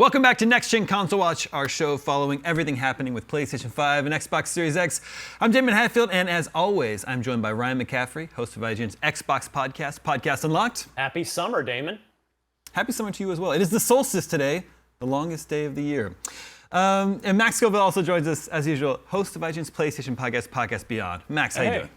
Welcome back to Next Gen Console Watch, our show following everything happening with PlayStation 5 and Xbox Series X. I'm Damon Hatfield, and as always, I'm joined by Ryan McCaffrey, host of IGN's Xbox podcast, Podcast Unlocked. Happy summer, Damon. Happy summer to you as well. It is the solstice today, the longest day of the year. And Max Scoville also joins us, as usual, host of IGN's PlayStation podcast, Podcast Beyond. Max, how you doing?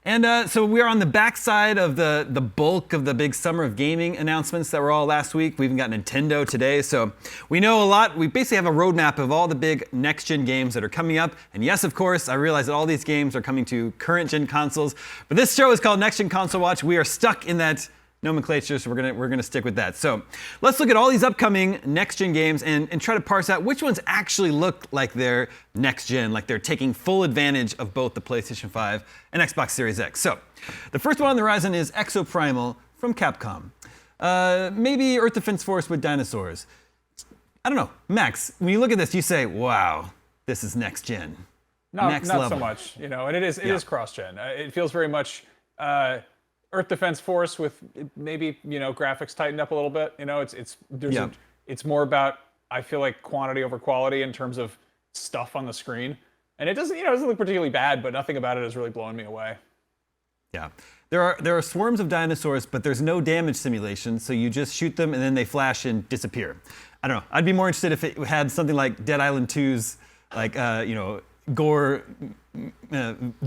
And so we are on the backside of the bulk of the big summer of gaming announcements that were all last week. We even got Nintendo today, so we know a lot. We basically have a roadmap of all the big next-gen games that are coming up. And yes, of course, I realize that all these games are coming to current-gen consoles, but this show is called Next Gen Console Watch. We are stuck in that nomenclature, so we're gonna stick with that. So let's look at all these upcoming next-gen games and try to parse out which ones actually look like they're next-gen, like they're taking full advantage of both the PlayStation 5 and Xbox Series X. So the first one on the horizon is EXO Primal from Capcom. Maybe Earth Defense Force with dinosaurs. I don't know. Max, when you look at this, you say, wow, this is next-gen. No, Next not level. so much, you know, and it is cross-gen. It feels very much Earth Defense Force with maybe, you know, graphics tightened up a little bit. You know, it's more about, I feel like, quantity over quality in terms of stuff on the screen. And it doesn't look particularly bad, but nothing about it is really blowing me away. Yeah. There are swarms of dinosaurs, but there's no damage simulation, so you just shoot them and then they flash and disappear. I don't know. I'd be more interested if it had something like Dead Island 2's, like, gore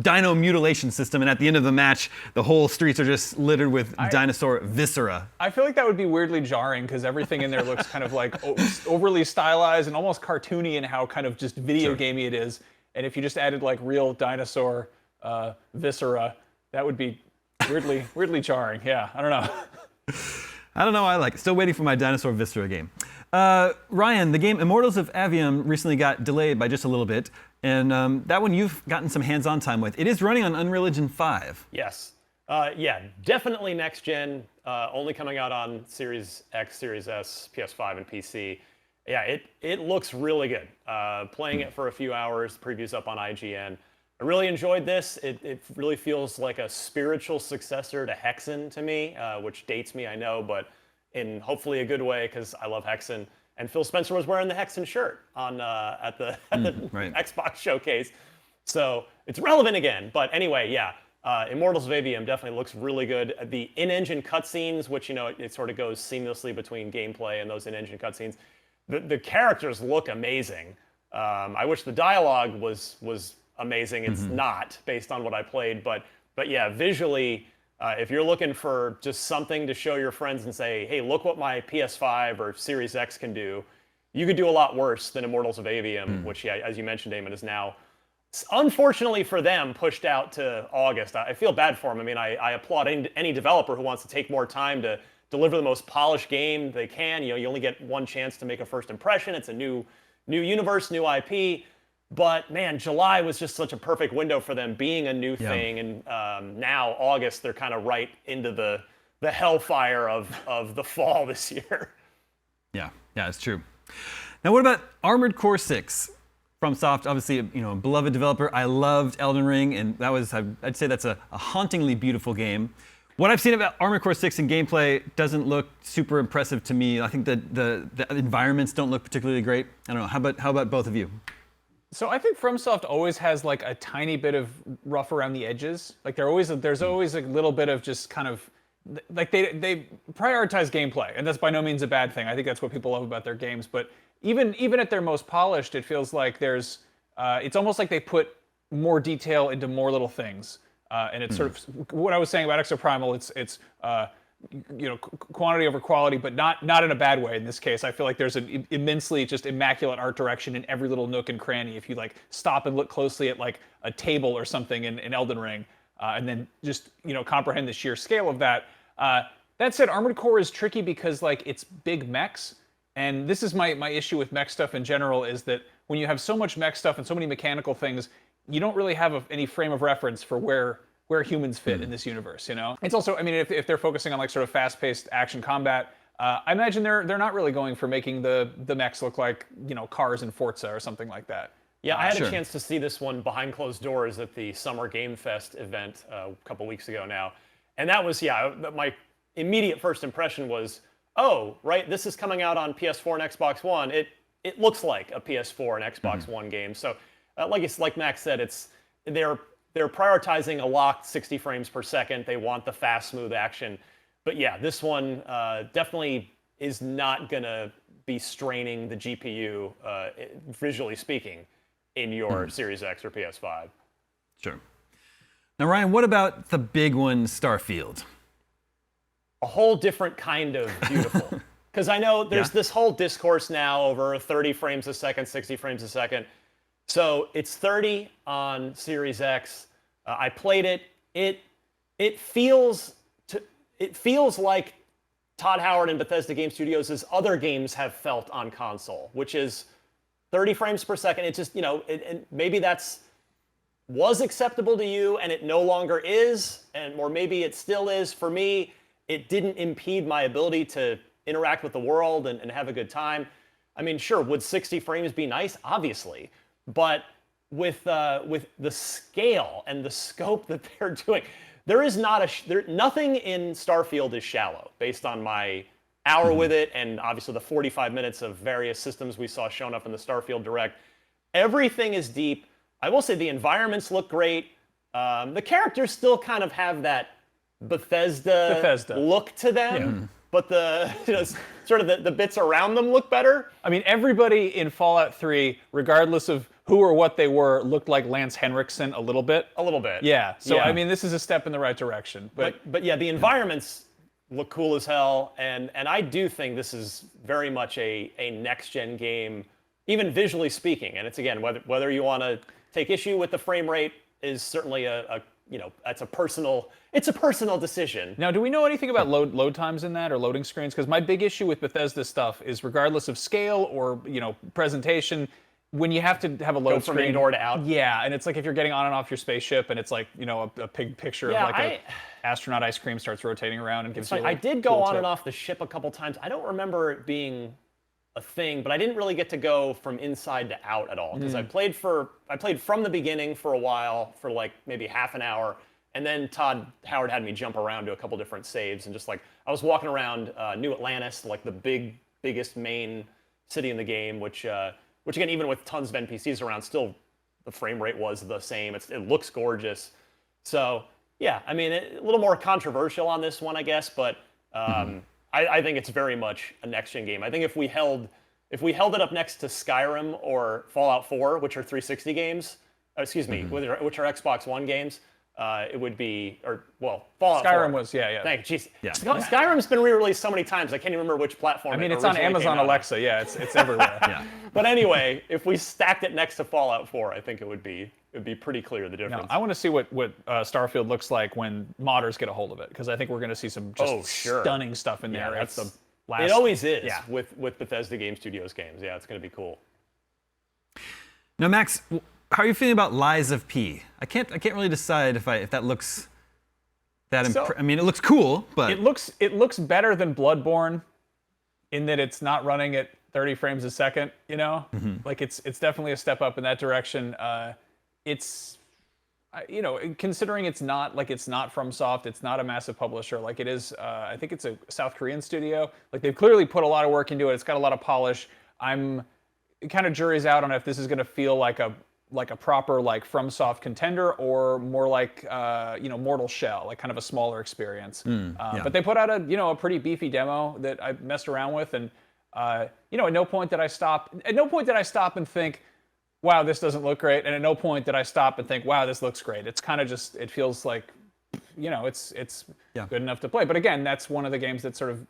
dino mutilation system, and at the end of the match, the whole streets are just littered with dinosaur viscera. I feel like that would be weirdly jarring because everything in there looks kind of like overly stylized and almost cartoony in how kind of just video gamey it is. And if you just added like real dinosaur viscera, that would be weirdly jarring. Yeah, I don't know. I don't know. I like it. Still waiting for my dinosaur viscera game. Ryan, the game Immortals of AVM recently got delayed by just a little bit, and that one you've gotten some hands-on time with. It is running on Unreal Engine 5. Yes. Yeah, definitely next gen. Only coming out on Series X, Series S, PS5, and PC. Yeah, it looks really good. Playing it for a few hours, previews up on IGN. I really enjoyed this. It really feels like a spiritual successor to Hexen to me, which dates me, I know, but in hopefully a good way because I love Hexen. And Phil Spencer was wearing the Hexen shirt on at the right. Xbox showcase, so it's relevant again. But anyway, yeah, Immortals of AVM definitely looks really good. The in-engine cutscenes, which it sort of goes seamlessly between gameplay and those in-engine cutscenes, the characters look amazing. I wish the dialogue was amazing. It's not based on what I played, but yeah, visually. If you're looking for just something to show your friends and say, hey, look what my PS5 or Series X can do, you could do a lot worse than Immortals of AVM, which, yeah, as you mentioned, Damon, is now, unfortunately for them, pushed out to August. I feel bad for them. I mean, I applaud any developer who wants to take more time to deliver the most polished game they can. You know, you only get one chance to make a first impression. It's a new universe, new IP. But man, July was just such a perfect window for them being a new thing, and now August they're kind of right into the hellfire of the fall this year. Yeah, it's true. Now, what about Armored Core 6? FromSoft, obviously, a beloved developer. I loved Elden Ring, and that was, I'd say that's a hauntingly beautiful game. What I've seen about Armored Core 6 in gameplay doesn't look super impressive to me. I think that the environments don't look particularly great. I don't know. How about both of you? So I think FromSoft always has like a tiny bit of rough around the edges. Like there's always a little bit of just kind of like they prioritize gameplay, and that's by no means a bad thing. I think that's what people love about their games. But even at their most polished, it feels like there's it's almost like they put more detail into more little things. And it's sort of what I was saying about EXO Primal. It's quantity over quality, but not in a bad way. In this case, I feel like there's an immensely just immaculate art direction in every little nook and cranny. If you like stop and look closely at like a table or something in Elden Ring, and then just comprehend the sheer scale of that. That said, Armored Core is tricky because like it's big mechs, and this is my issue with mech stuff in general is that when you have so much mech stuff and so many mechanical things, you don't really have any frame of reference for where humans fit in this universe, It's also, I mean, if they're focusing on like sort of fast-paced action combat, I imagine they're not really going for making the mechs look like, cars in Forza or something like that. Yeah, I had a chance to see this one behind closed doors at the Summer Game Fest event a couple weeks ago now. And that was, my immediate first impression was, oh, right, this is coming out on PS4 and Xbox One. It looks like a PS4 and Xbox One game. So, like Max said, they're prioritizing a locked 60 frames per second. They want the fast, smooth action. But yeah, this one definitely is not gonna be straining the GPU, visually speaking, in your Series X or PS5. Sure. Now, Ryan, what about the big one, Starfield? A whole different kind of beautiful. Because I know there's this whole discourse now over 30 frames a second, 60 frames a second. So it's 30 on Series X. I played it. It feels like Todd Howard and Bethesda Game Studios' other games have felt on console, which is 30 frames per second. It just, and maybe was acceptable to you and it no longer is, or maybe it still is. For me, it didn't impede my ability to interact with the world and have a good time. I mean, sure, would 60 frames be nice? Obviously. But with the scale and the scope that they're doing, there is nothing in Starfield is shallow based on my hour with it and obviously the 45 minutes of various systems we saw shown up in the Starfield Direct. Everything is deep. I will say the environments look great. The characters still kind of have that Bethesda. Look to them, but sort of the bits around them look better. I mean, everybody in Fallout 3, regardless of who or what they were, looked like Lance Henriksen a little bit. A little bit. Yeah. So I mean, this is a step in the right direction. But yeah, the environments look cool as hell, and I do think this is very much a next gen game, even visually speaking. And it's again whether you want to take issue with the frame rate is certainly it's a personal decision. Now, do we know anything about load times in that or loading screens? Because my big issue with Bethesda stuff is regardless of scale or presentation, when you have to have a load from screen indoor to out. Yeah, and it's like if you're getting on and off your spaceship and it's like a big picture of like a astronaut ice cream starts rotating around and gives you. I did go on and off the ship a couple times. I don't remember it being a thing, but I didn't really get to go from inside to out at all because I played from the beginning for a while for like maybe half an hour, and then Todd Howard had me jump around to a couple different saves and just like I was walking around New Atlantis, like the biggest main city in the game, which again, even with tons of NPCs around, still the frame rate was the same. It looks gorgeous. So yeah, I mean, a little more controversial on this one, I guess, but I think it's very much a next-gen game. I think if we held it up next to Skyrim or Fallout 4, which are 360 games, which are Xbox One games, it would be, Fallout 4. Skyrim was, yeah. Thank you. Jeez. Yeah. Skyrim's been re-released so many times, I can't even remember which platform. I mean, it's on Amazon Alexa. Yeah, it's everywhere. Yeah. But anyway, if we stacked it next to Fallout 4, I think it would be pretty clear the difference. Now, I want to see what Starfield looks like when modders get a hold of it, because I think we're going to see some stunning stuff in there. It always is with Bethesda Game Studios games. Yeah, it's going to be cool. Now, Max, how are you feeling about Lies of P? I can't really decide if that looks that. I mean, it looks cool, but it looks better than Bloodborne in that it's not running at 30 frames a second. Like it's definitely a step up in that direction. It's considering it's not FromSoft, it's not a massive publisher like it is. I think it's a South Korean studio. Like they've clearly put a lot of work into it. It's got a lot of polish. I'm kind of jury's out on if this is going to feel like a proper like FromSoft contender or more like Mortal Shell, like kind of a smaller experience. But they put out a pretty beefy demo that I messed around with, and at no point did I stop and think, wow, this doesn't look great, and at no point did I stop and think, wow, this looks great. It's kind of just, it feels like, it's good enough to play. But again, that's one of the games that's sort of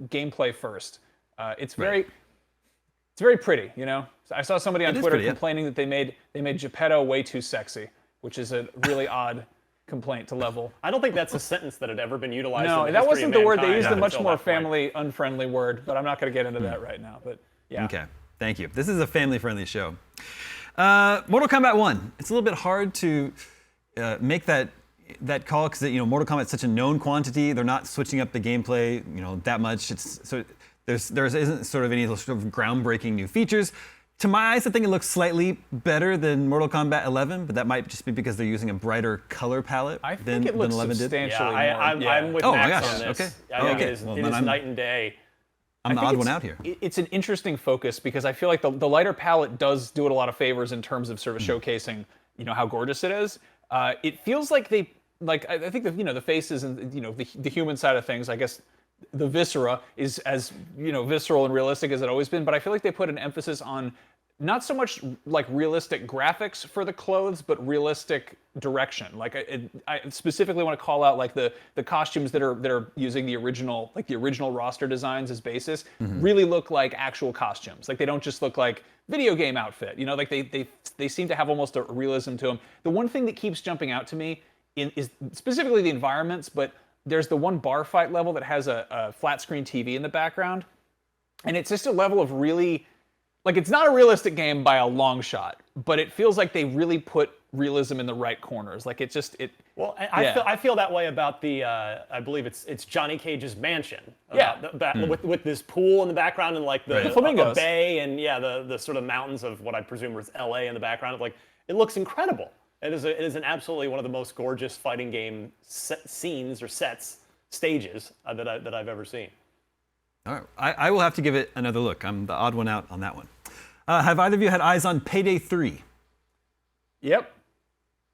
gameplay first. It's very pretty. I saw somebody on Twitter complaining that they made Geppetto way too sexy, which is a really odd complaint to level. I don't think that's a sentence that had ever been utilized. No, in that wasn't the word. They used a much more family unfriendly word, but I'm not going to get into that right now. But yeah. Okay, thank you. This is a family-friendly show. Mortal Kombat 1. It's a little bit hard to make that call because Mortal Kombat's such a known quantity. They're not switching up the gameplay that much. There isn't sort of any sort of groundbreaking new features. To my eyes, I think it looks slightly better than Mortal Kombat 11, but that might just be because they're using a brighter color palette than 11 did. Substantially more. I'm with Max on this. Okay. I think it is night and day. I'm the think odd one it's- out here. It's an interesting focus because I feel like the lighter palette does do it a lot of favors in terms of sort of showcasing, how gorgeous it is. It feels like I think the faces and the human side of things, I guess the viscera is as visceral and realistic as it always been, but I feel like they put an emphasis on not so much like realistic graphics for the clothes, but realistic direction. Like I specifically want to call out like the costumes that are using the original roster designs as basis really look like actual costumes. Like they don't just look like video game outfit. Like they seem to have almost a realism to them. The one thing that keeps jumping out to me is specifically the environments, but there's the one bar fight level that has a flat screen TV in the background, and it's just a level of really. Like, it's not a realistic game by a long shot, but it feels like they really put realism in the right corners. Like, Well, I feel that way about the, I believe it's Johnny Cage's mansion. With this pool in the background and, like, the flamingos. bay and, the sort of mountains of what I presume was L.A. in the background. Like, it looks incredible. It is an absolutely one of the most gorgeous fighting game scenes or stages that I've ever seen. All right, I will have to give it another look. I'm the odd one out on that one. Have either of you had eyes on Payday 3? Yep.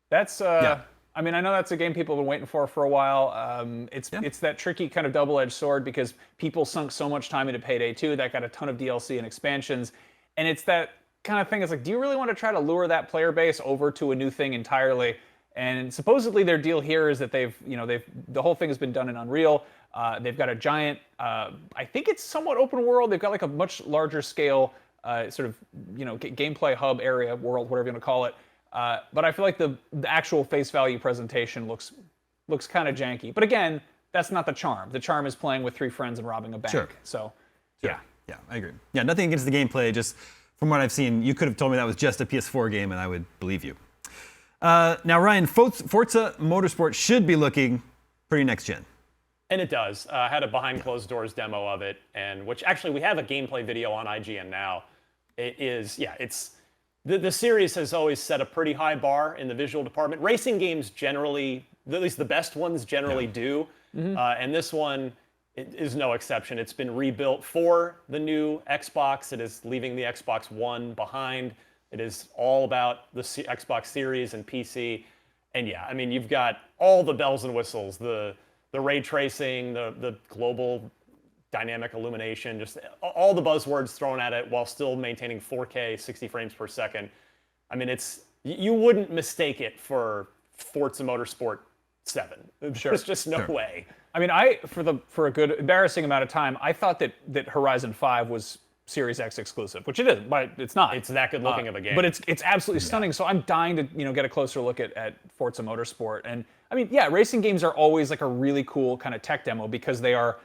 That's, I mean, I know that's a game people have been waiting for a while. It's that tricky kind of double-edged sword because people sunk so much time into Payday 2 that got a ton of DLC and expansions. And it's that kind of thing. It's like, do you really want to try to lure that player base over to a new thing entirely? And supposedly their deal here is that the whole thing has been done in Unreal. They've got a giant, I think it's somewhat open world. They've got like a much larger scale sort of, gameplay hub area, world, whatever you want to call it. But I feel like the actual face value presentation looks kind of janky. But again, that's not the charm. The charm is playing with 3 friends and robbing a bank. Sure. So, Yeah, I agree. Yeah, nothing against the gameplay. Just from what I've seen, you could have told me that was just a PS4 game, and I would believe you. Now, Ryan, Forza Motorsport should be looking pretty next gen. And it does. I had a behind closed doors demo of it, and which actually we have a gameplay video on IGN now. It's the series has always set a pretty high bar in the visual department. Racing games generally, at least the best ones generally do, and this one is no exception. It's been rebuilt for the new Xbox. It is leaving the Xbox One behind. It is all about the Xbox Series and PC, and I mean you've got all the bells and whistles, the ray tracing, the global dynamic illumination, just all the buzzwords thrown at it while still maintaining 4K 60 frames per second. I mean, you wouldn't mistake it for Forza Motorsport 7. Sure. There's just no way. I mean, for a good embarrassing amount of time, I thought that Horizon 5 was Series X exclusive, which it is, but it's not. It's that good looking of a game. But it's absolutely stunning. So I'm dying to get a closer look at Forza Motorsport. And I mean, racing games are always like a really cool kind of tech demo because they are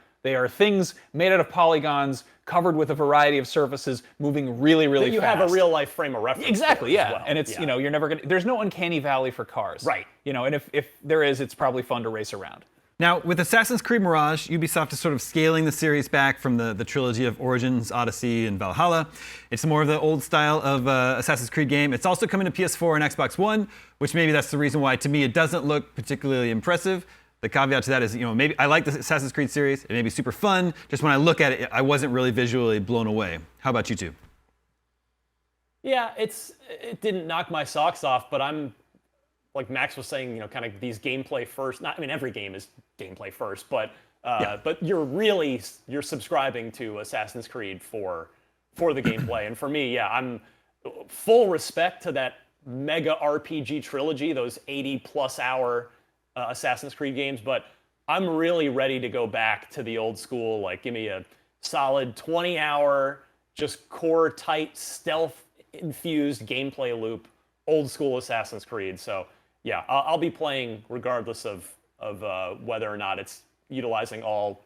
things made out of polygons, covered with a variety of surfaces, moving really, really fast. You have a real life frame of reference. Exactly, yeah. Well. And it's you're never gonna. There's no uncanny valley for cars, right? And if there is, it's probably fun to race around. Now, with Assassin's Creed Mirage, Ubisoft is sort of scaling the series back from the trilogy of Origins, Odyssey, and Valhalla. It's more of the old style of Assassin's Creed game. It's also coming to PS4 and Xbox One, which maybe that's the reason why, to me, it doesn't look particularly impressive. The caveat to that is, maybe I like the Assassin's Creed series. It may be super fun. Just when I look at it, I wasn't really visually blown away. How about you two? Yeah, it didn't knock my socks off, but I'm, like Max was saying, kind of these gameplay first. Every game is gameplay first, but you're subscribing to Assassin's Creed for the gameplay. And for me, I'm full respect to that mega RPG trilogy, those 80+ hour Assassin's Creed games, but I'm really ready to go back to the old school. Like, give me a solid 20-hour, just core tight, stealth infused gameplay loop, old school Assassin's Creed. So I'll be playing regardless of whether or not it's utilizing all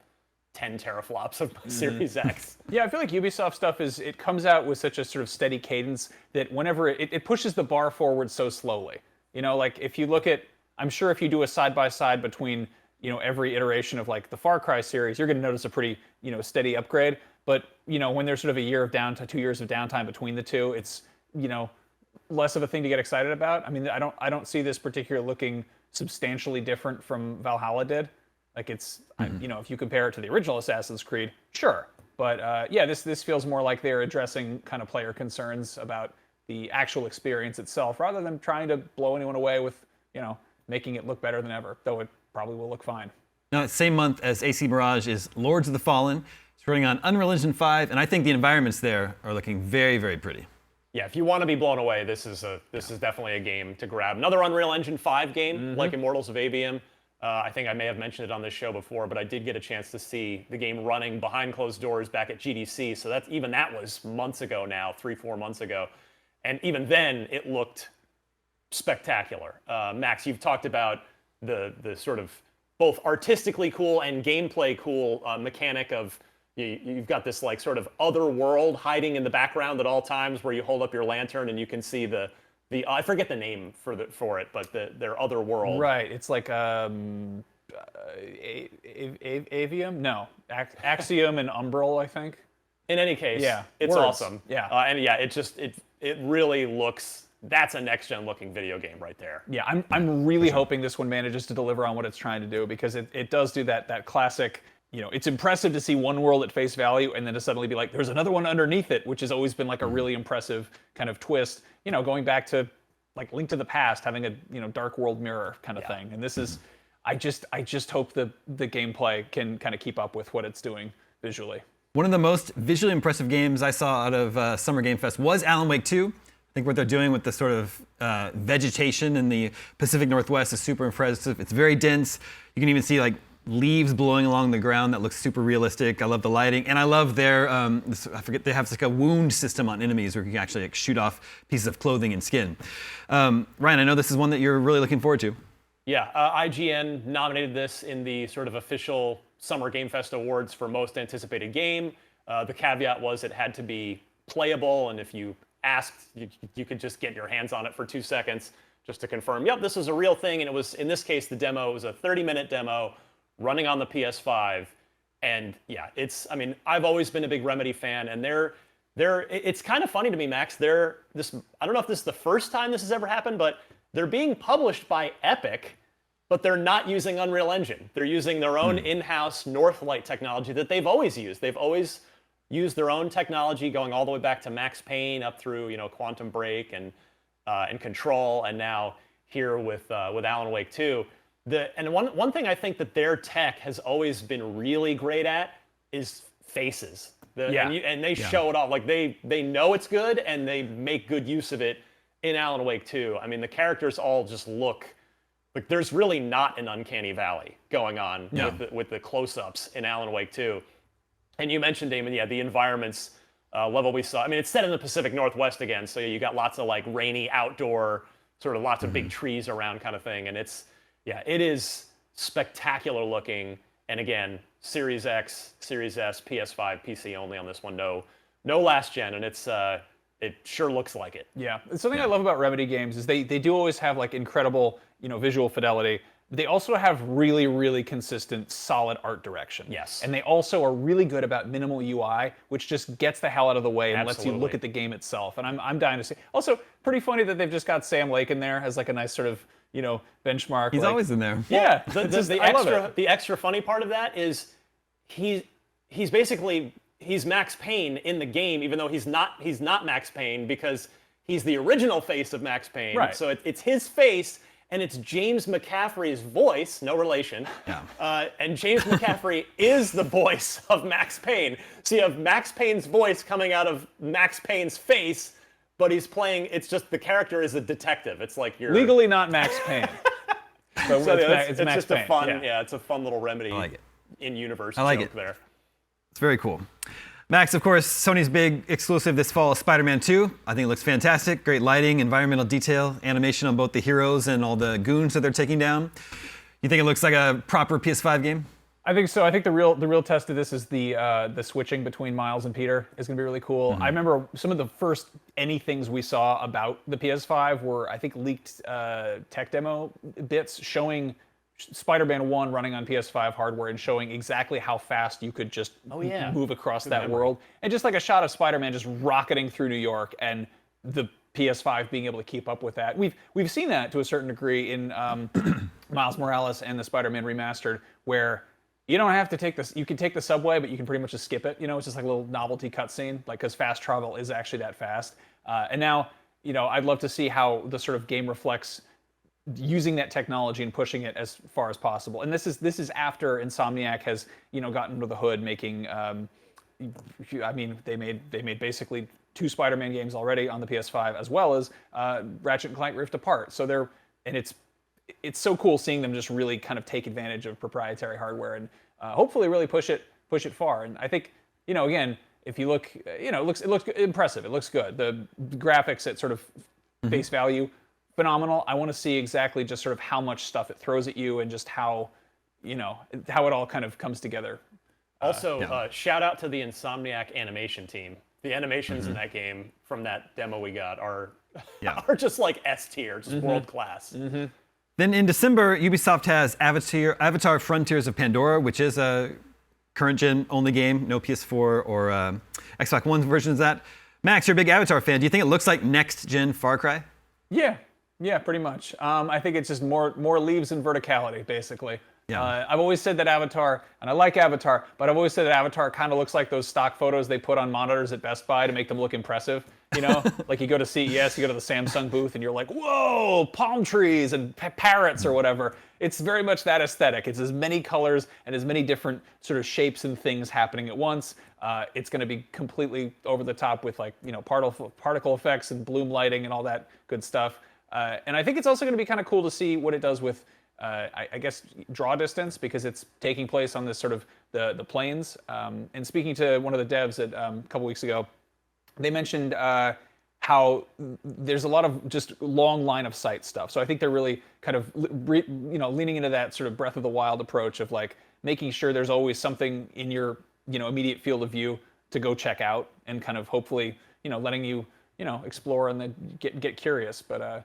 10 teraflops of my Series X. Yeah, I feel like Ubisoft stuff it comes out with such a sort of steady cadence that whenever it pushes the bar forward so slowly. Like if you look at, I'm sure if you do a side-by-side between, every iteration of like the Far Cry series, you're going to notice a pretty, steady upgrade. But, when there's sort of a year of downtime, 2 years of downtime between the two, it's, less of a thing to get excited about. I mean, I don't see this particular looking substantially different from Valhalla did. Like it's, if you compare it to the original Assassin's Creed, sure. But yeah, this feels more like they're addressing kind of player concerns about the actual experience itself, rather than trying to blow anyone away with, making it look better than ever, though it probably will look fine. Now, same month as AC Mirage is Lords of the Fallen. It's running on Unreal Engine 5, and I think the environments there are looking very, very pretty. Yeah, if you want to be blown away, this is definitely a game to grab. Another Unreal Engine 5 game, like Immortals of AVM. I think I may have mentioned it on this show before, but I did get a chance to see the game running behind closed doors back at GDC. So that was months ago now, 3-4 months ago. And even then, it looked spectacular. Max, you've talked about the sort of both artistically cool and gameplay cool mechanic of you've got this like sort of other world hiding in the background at all times, where you hold up your lantern and you can see the I forget the name for it, but their other world. Right. It's like AVM? No, Axiom and Umbral, I think. In any case, yeah, it's words. awesome. Yeah, and yeah, it really looks. That's a next-gen looking video game right there. Yeah, I'm really hoping this one manages to deliver on what it's trying to do, because it does do that classic. It's impressive to see one world at face value and then to suddenly be like, there's another one underneath it, which has always been like a really impressive kind of twist. Going back to like Link to the Past, having a dark world mirror kind of thing. And this is, I just hope the gameplay can kind of keep up with what it's doing visually. One of the most visually impressive games I saw out of Summer Game Fest was Alan Wake 2. I think what they're doing with the sort of vegetation in the Pacific Northwest is super impressive. It's very dense. You can even see like leaves blowing along the ground that looks super realistic. I love the lighting, and I love their they have like a wound system on enemies where you can actually like shoot off pieces of clothing and skin. Ryan, I know this is one that you're really looking forward to. Yeah, IGN nominated this in the sort of official Summer Game Fest awards for most anticipated game. The caveat was it had to be playable, and if you asked, you could just get your hands on it for 2 seconds just to confirm, yep, this was a real thing. And it was, in this case, the demo was a 30-minute demo running on the PS5. And yeah, I've always been a big Remedy fan, and it's kind of funny to me, Max. I don't know if this is the first time this has ever happened, but they're being published by Epic, but they're not using Unreal Engine. They're using their own in-house Northlight technology that they've always used. They've always used their own technology, going all the way back to Max Payne up through Quantum Break and Control, and now here with Alan Wake 2. And one thing I think that their tech has always been really great at is faces. And they show it off. Like they know it's good, and they make good use of it in Alan Wake 2. I mean, the characters all just look like there's really not an uncanny valley going on with the close-ups in Alan Wake 2. And you mentioned, Damon, the environments level we saw. I mean, it's set in the Pacific Northwest again, so you got lots of like rainy outdoor, sort of lots of big trees around kind of thing. And it is spectacular looking. And again, Series X, Series S, PS5, PC only on this one. No last gen, and it sure looks like it. Yeah, something I love about Remedy games is they do always have like incredible visual fidelity. They also have really, really consistent, solid art direction. Yes. And they also are really good about minimal UI, which just gets the hell out of the way and lets you look at the game itself. And I'm dying to see. Also, pretty funny that they've just got Sam Lake in there as like a nice sort of benchmark. He's always in there. Yeah. The extra funny part of that is he's Max Payne in the game, even though he's not Max Payne, because he's the original face of Max Payne. Right. So it's his face. And it's James McCaffrey's voice, no relation. Yeah. And James McCaffrey is the voice of Max Payne. So you have Max Payne's voice coming out of Max Payne's face, but it's just the character is a detective. It's like you're legally not Max Payne. So it's Max just Payne. a fun, it's a fun little Remedy like it. in-universe joke there. It's very cool. Max, of course, Sony's big exclusive this fall is SpiderMan II. I think it looks fantastic. Great lighting, environmental detail, animation on both the heroes and all the goons that they're taking down. You think it looks like a proper PS5 game? I think so. I think the real test of this is the switching between Miles and Peter is going to be really cool. I remember some of the first anythings we saw about the PS5 were, I think, leaked tech demo bits showing SpiderMan 1 running on PS5 hardware and showing exactly how fast you could just move across that world. And just like a shot of Spider-Man just rocketing through New York and the PS5 being able to keep up with that. We've seen that to a certain degree in Miles Morales and the Spider-Man Remastered, where you don't have to take this. You can take the subway, but you can pretty much just skip it. It's just like a little novelty cutscene, like because fast travel is actually that fast. And now, I'd love to see how the sort of game reflects using that technology and pushing it as far as possible. And this is after Insomniac has gotten under the hood, making. They made basically 2 Spider-Man games already on the PS5, as well as Ratchet and Clank Rift Apart. So it's so cool seeing them just really kind of take advantage of proprietary hardware and hopefully really push it far. And I think, again, if you look, it looks impressive. It looks good. The graphics at sort of face value, phenomenal. I want to see exactly just sort of how much stuff it throws at you and just how it all kind of comes together. Also, shout out to the Insomniac animation team. The animations in that game from that demo we got are just like S tier, just world class. Then in December, Ubisoft has Avatar Frontiers of Pandora, which is a current gen only game, no PS4 or Xbox One versions of that. Max, you're a big Avatar fan. Do you think it looks like next gen Far Cry? Yeah, pretty much. I think it's just more leaves and verticality, basically. Yeah. I've always said that Avatar, and I like Avatar, but I've always said that Avatar kind of looks like those stock photos they put on monitors at Best Buy to make them look impressive. Like you go to CES, you go to the Samsung booth, and you're like, whoa, palm trees and parrots or whatever. It's very much that aesthetic. It's as many colors and as many different sort of shapes and things happening at once. It's going to be completely over the top with like particle effects and bloom lighting and all that good stuff. And I think it's also going to be kind of cool to see what it does with I guess draw distance, because it's taking place on this sort of the plains. And speaking to one of the devs a couple weeks ago, they mentioned how there's a lot of just long line of sight stuff. So I think they're really kind of leaning into that sort of Breath of the Wild approach of like making sure there's always something in your immediate field of view to go check out, and kind of hopefully letting you explore and then get curious. But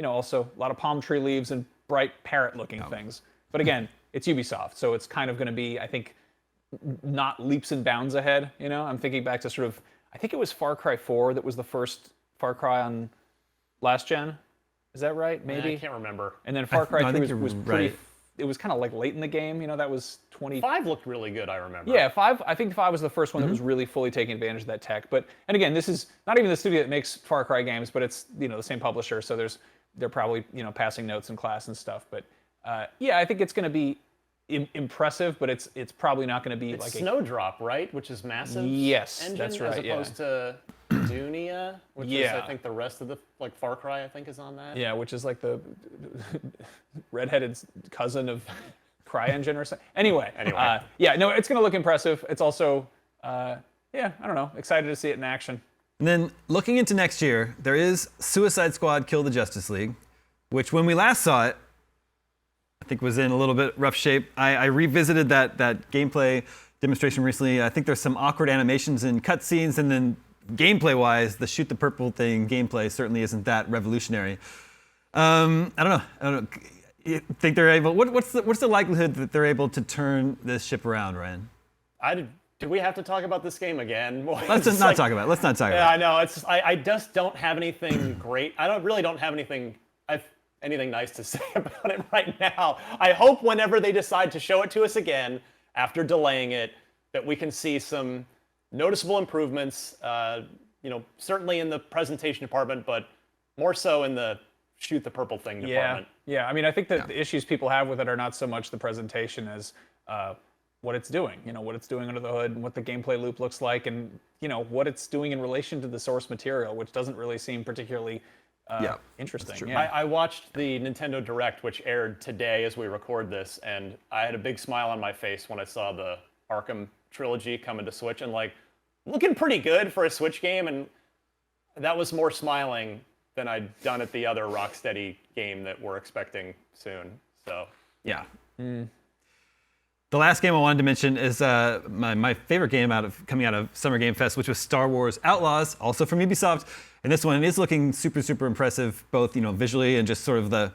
also a lot of palm tree leaves and bright parrot-looking things. But again, it's Ubisoft, so it's kind of going to be, I think, not leaps and bounds ahead. I'm thinking back to sort of, I think it was Far Cry 4 that was the first Far Cry on last gen. Is that right? Maybe? I can't remember. And then Far Cry 3 was pretty... Right. It was kind of like late in the game. That was 20... 5 looked really good, I remember. Yeah, 5. I think 5 was the first one that was really fully taking advantage of that tech. And again, this is not even the studio that makes Far Cry games, but it's the same publisher, so they're probably passing notes in class and stuff. But I think it's going to be impressive, but it's probably not going to be like Snowdrop, right? Which is massive. Yes, engine, that's right. As opposed to Dunia, which is I think the rest of the Far Cry I think is on that. Yeah, which is like the redheaded cousin of CryEngine or something. Anyway. No, it's going to look impressive. It's also I don't know, excited to see it in action. And then looking into next year, there is Suicide Squad Kill the Justice League, which when we last saw it, I think was in a little bit rough shape. I revisited that gameplay demonstration recently. I think there's some awkward animations and cutscenes, and then gameplay-wise, the shoot the purple thing gameplay certainly isn't that revolutionary. I don't know. You think they're able? What's the likelihood that they're able to turn this ship around, Ryan? Do we have to talk about this game again? Let's not talk about it. Let's not talk about it. Yeah, I know. It's I just don't have anything great. I don't have anything nice to say about it right now. I hope whenever they decide to show it to us again, after delaying it, that we can see some noticeable improvements. Certainly in the presentation department, but more so in the shoot the purple thing department. Yeah. I mean, I think that the issues people have with it are not so much the presentation as what it's doing, what it's doing under the hood and what the gameplay loop looks like, and what it's doing in relation to the source material, which doesn't really seem particularly interesting. Yeah. I watched the Nintendo Direct, which aired today as we record this, and I had a big smile on my face when I saw the Arkham trilogy coming to Switch, and looking pretty good for a Switch game, and that was more smiling than I'd done at the other Rocksteady game that we're expecting soon. So yeah. The last game I wanted to mention is my favorite game coming out of Summer Game Fest, which was Star Wars Outlaws, also from Ubisoft. And this one is looking super, super impressive, both visually and just sort of the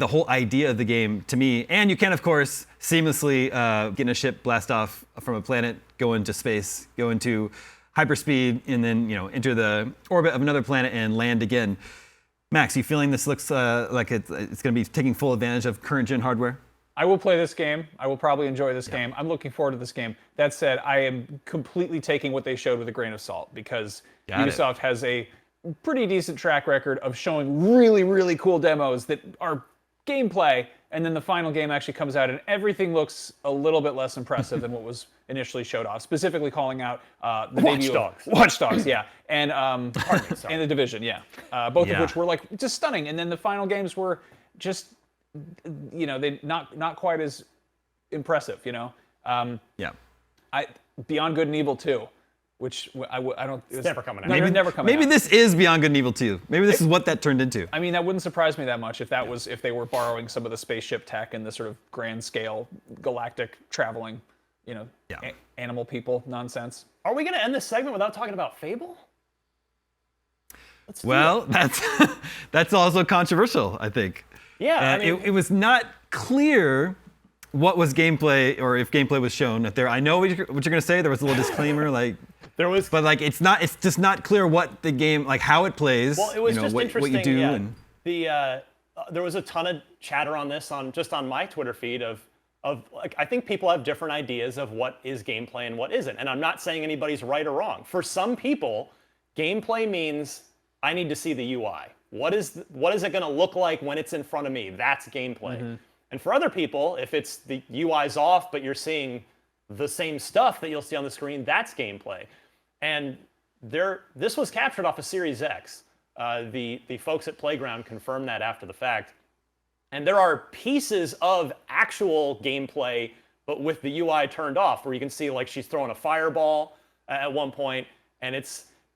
whole idea of the game to me. And you can, of course, seamlessly get in a ship, blast off from a planet, go into space, go into hyperspeed, and then enter the orbit of another planet and land again. Max, you feeling this looks like it's going to be taking full advantage of current gen hardware? I will play this game. I will probably enjoy this game. I'm looking forward to this game. That said, I am completely taking what they showed with a grain of salt because Ubisoft has a pretty decent track record of showing really, really cool demos that are gameplay, and then the final game actually comes out and everything looks a little bit less impressive than what was initially showed off, specifically calling out the debut of Watch Dogs, yeah, and and The Division, yeah, both of which were like just stunning, and then the final games were just, they not quite as impressive, Beyond Good and Evil 2, which I don't. It's never coming out. Never coming out. Maybe this is Beyond Good and Evil 2. Maybe this is what that turned into. I mean, that wouldn't surprise me that much if if they were borrowing some of the spaceship tech and the sort of grand scale galactic traveling, animal people nonsense. Are we going to end this segment without talking about Fable? That's also controversial, I think. Yeah, it was not clear what was gameplay or if gameplay was shown there. I know what you're going to say. There was a little disclaimer, there was, but it's just not clear what the game, how it plays. Well, it was just interesting. What you do. Yeah. And there was a ton of chatter on this on my Twitter feed of I think people have different ideas of what is gameplay and what isn't. And I'm not saying anybody's right or wrong. For some people, gameplay means I need to see the UI. What is it going to look like when it's in front of me? That's gameplay. Mm-hmm. And for other people, if it's the UI's off, but you're seeing the same stuff that you'll see on the screen, that's gameplay. And this was captured off of Series X. The folks at Playground confirmed that after the fact. And there are pieces of actual gameplay, but with the UI turned off, where you can see she's throwing a fireball at one point. And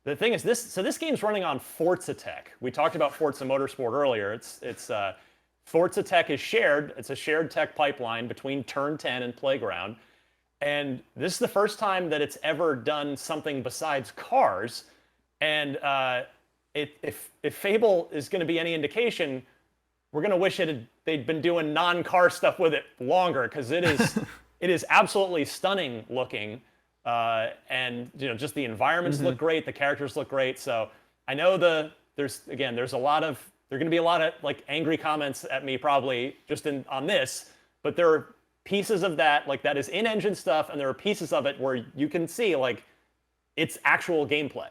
the thing is, this game's running on Forza tech. We talked about Forza Motorsport earlier. Forza tech is shared. It's a shared tech pipeline between Turn 10 and Playground. And this is the first time that it's ever done something besides cars. And if Fable is going to be any indication, we're going to wish they'd been doing non-car stuff with it longer, because it is absolutely stunning looking. And just the environments look great, the characters look great. So I know there's going to be a lot of angry comments at me probably just on this, but there are pieces of that that is in-engine stuff, and there are pieces of it where you can see it's actual gameplay.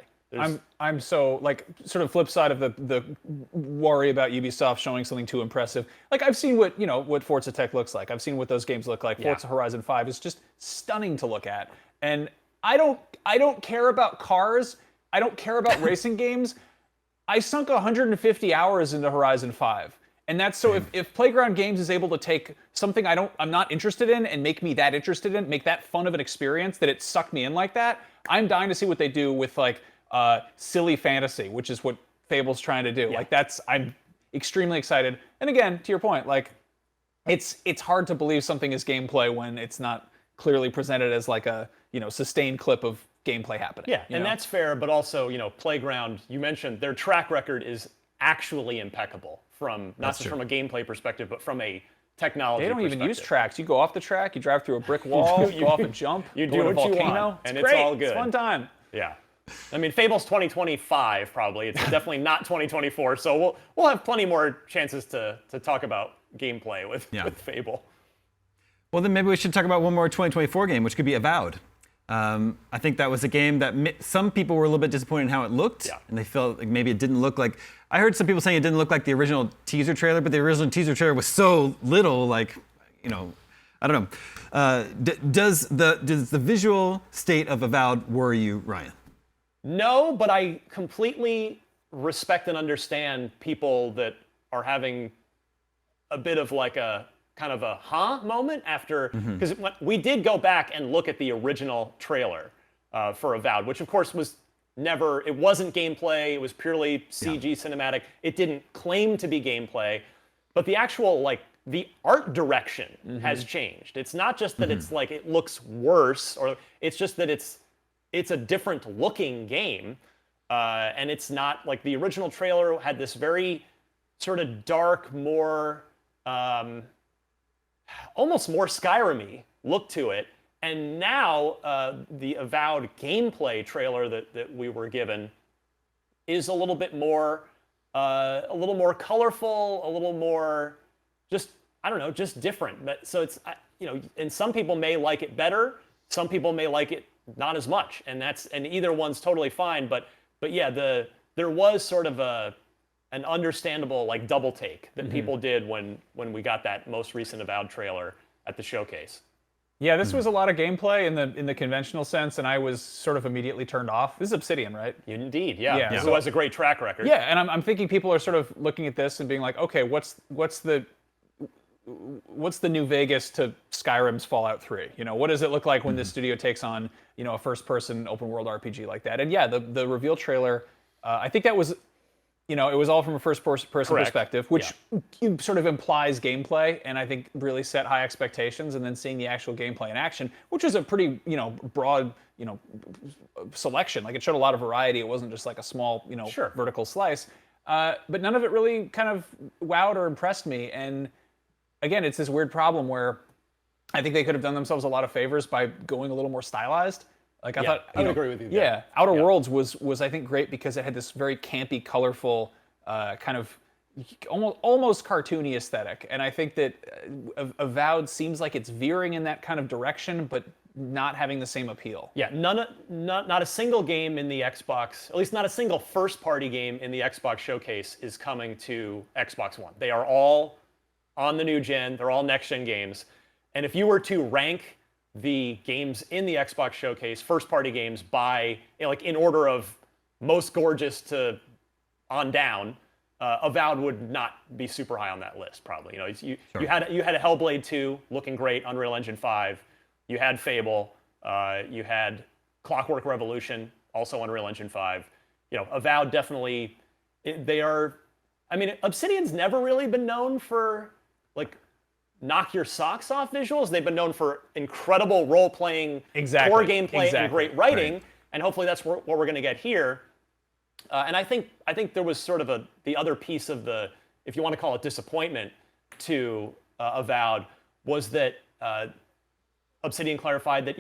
I'm so sort of flip side of the worry about Ubisoft showing something too impressive. I've seen what Forza tech looks like. I've seen what those games look like. Yeah. Forza Horizon 5 is just stunning to look at. And I don't care about cars. I don't care about racing games. I sunk 150 hours into Horizon 5. And that's so if Playground Games is able to take something I'm not interested in and make me that interested in, make that fun of an experience, that it sucked me in like that, I'm dying to see what they do with silly fantasy, which is what Fable's trying to do. Yeah. I'm extremely excited. And again, to your point, it's hard to believe something is gameplay when it's not clearly presented as a sustained clip of gameplay happening. Yeah, and that's fair, but also, Playground, you mentioned their track record is actually impeccable from not just from a gameplay perspective, but from a technology perspective. They don't even use tracks. You go off the track, you drive through a brick wall, go off a jump, you go do to a what volcano. you want, and it's all good. It's a fun time. Yeah. I mean, Fable's 2025 probably. It's definitely not 2024. So we'll have plenty more chances to talk about gameplay with Fable. Well, then maybe we should talk about one more 2024 game, which could be Avowed. I think that was a game that some people were a little bit disappointed in how it looked, and they felt like maybe it didn't look like. I heard some people saying it didn't look like the original teaser trailer, but the original teaser trailer was so little, I don't know. Does the visual state of Avowed worry you, Ryan? No, but I completely respect and understand people that are having a bit of a kind of a moment after, because we did go back and look at the original trailer for Avowed, which of course it wasn't gameplay, it was purely CG cinematic. It didn't claim to be gameplay, but the actual the art direction has changed. It's not just that it's it looks worse, or it's just that it's a different looking game, and it's not the original trailer had this very sort of dark, more almost more Skyrim-y look to it. And now the Avowed gameplay trailer that we were given is a little bit more colorful, a little more just I don't know, just different. But so it's, and some people may like it better. Some people may like it not as much, and either one's totally fine. But yeah, there was sort of an understandable like double take that people did when we got that most recent Avowed trailer at the showcase. Yeah, this was a lot of gameplay in the conventional sense, and I was sort of immediately turned off. This is Obsidian, right? Indeed, yeah. Yeah. Who has a great track record. Yeah, and I'm thinking people are sort of looking at this and being like, okay, what's the New Vegas to Skyrim's Fallout 3? What does it look like when this studio takes on, a first-person open-world RPG like that? And yeah, the reveal trailer, I think that was, it was all from a first-person perspective, which sort of implies gameplay, and I think really set high expectations. And then seeing the actual gameplay in action, which was a pretty, broad, selection. Like it showed a lot of variety. It wasn't just like a small, vertical slice. But none of it really kind of wowed or impressed me. And again, it's this weird problem where I think they could have done themselves a lot of favors by going a little more stylized. Like I thought, I would agree with you. Yeah, Outer Worlds was I think great because it had this very campy, colorful, kind of almost cartoony aesthetic, and I think that Avowed seems like it's veering in that kind of direction, but not having the same appeal. Yeah, not a single game in the Xbox, at least not a single first-party game in the Xbox showcase is coming to Xbox One. They are all on the new gen. They're all next-gen games, and if you were to rank the games in the Xbox showcase, first-party games by in order of most gorgeous to on down, Avowed would not be super high on that list. Probably, you had a Hellblade 2 looking great, Unreal Engine 5. You had Fable. You had Clockwork Revolution, also Unreal Engine 5. Avowed definitely. They are. I mean, Obsidian's never really been known for knock your socks off visuals. They've been known for incredible role-playing, core gameplay, and great writing, and hopefully that's what we're going to get here. And I think there was sort of the other piece of the, if you want to call it disappointment, to Avowed, was that Obsidian clarified that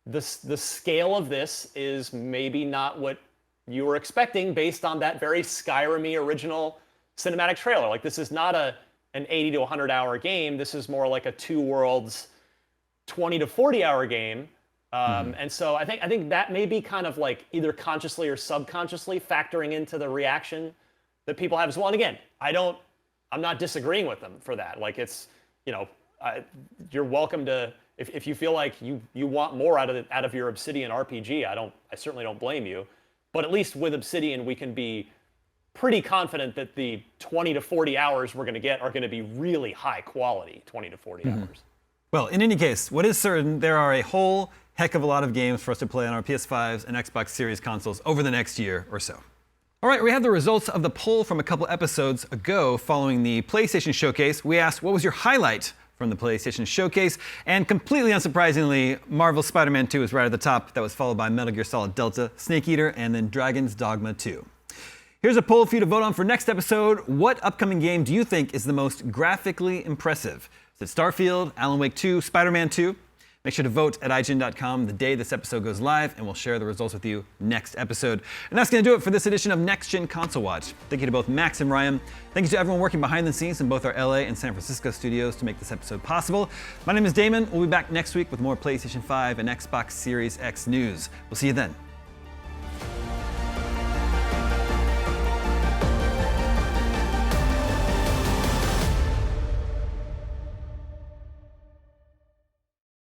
the scale of this is maybe not what you were expecting based on that very Skyrim-y original cinematic trailer. Like this is not an 80 to 100 hour game. This is more like a Two Worlds 20 to 40 hour game. And so I think that may be kind of like either consciously or subconsciously factoring into the reaction that people have as well. And again, I'm not disagreeing with them for that. Like it's, you're welcome to, if you feel like you want more out of your Obsidian RPG, I certainly don't blame you. But at least with Obsidian, we can be pretty confident that the 20 to 40 hours we're going to get are going to be really high quality 20 to 40 hours. Well, in any case, what is certain, there are a whole heck of a lot of games for us to play on our PS5s and Xbox Series consoles over the next year or so. All right, we have the results of the poll from a couple episodes ago following the PlayStation Showcase. We asked, what was your highlight from the PlayStation Showcase? And completely unsurprisingly, Marvel's Spider-Man 2 was right at the top. That was followed by Metal Gear Solid Delta, Snake Eater, and then Dragon's Dogma 2. Here's a poll for you to vote on for next episode. What upcoming game do you think is the most graphically impressive? Is it Starfield, Alan Wake 2, Spider-Man 2? Make sure to vote at IGN.com the day this episode goes live, and we'll share the results with you next episode. And that's going to do it for this edition of Next Gen Console Watch. Thank you to both Max and Ryan. Thank you to everyone working behind the scenes in both our LA and San Francisco studios to make this episode possible. My name is Damon. We'll be back next week with more PlayStation 5 and Xbox Series X news. We'll see you then.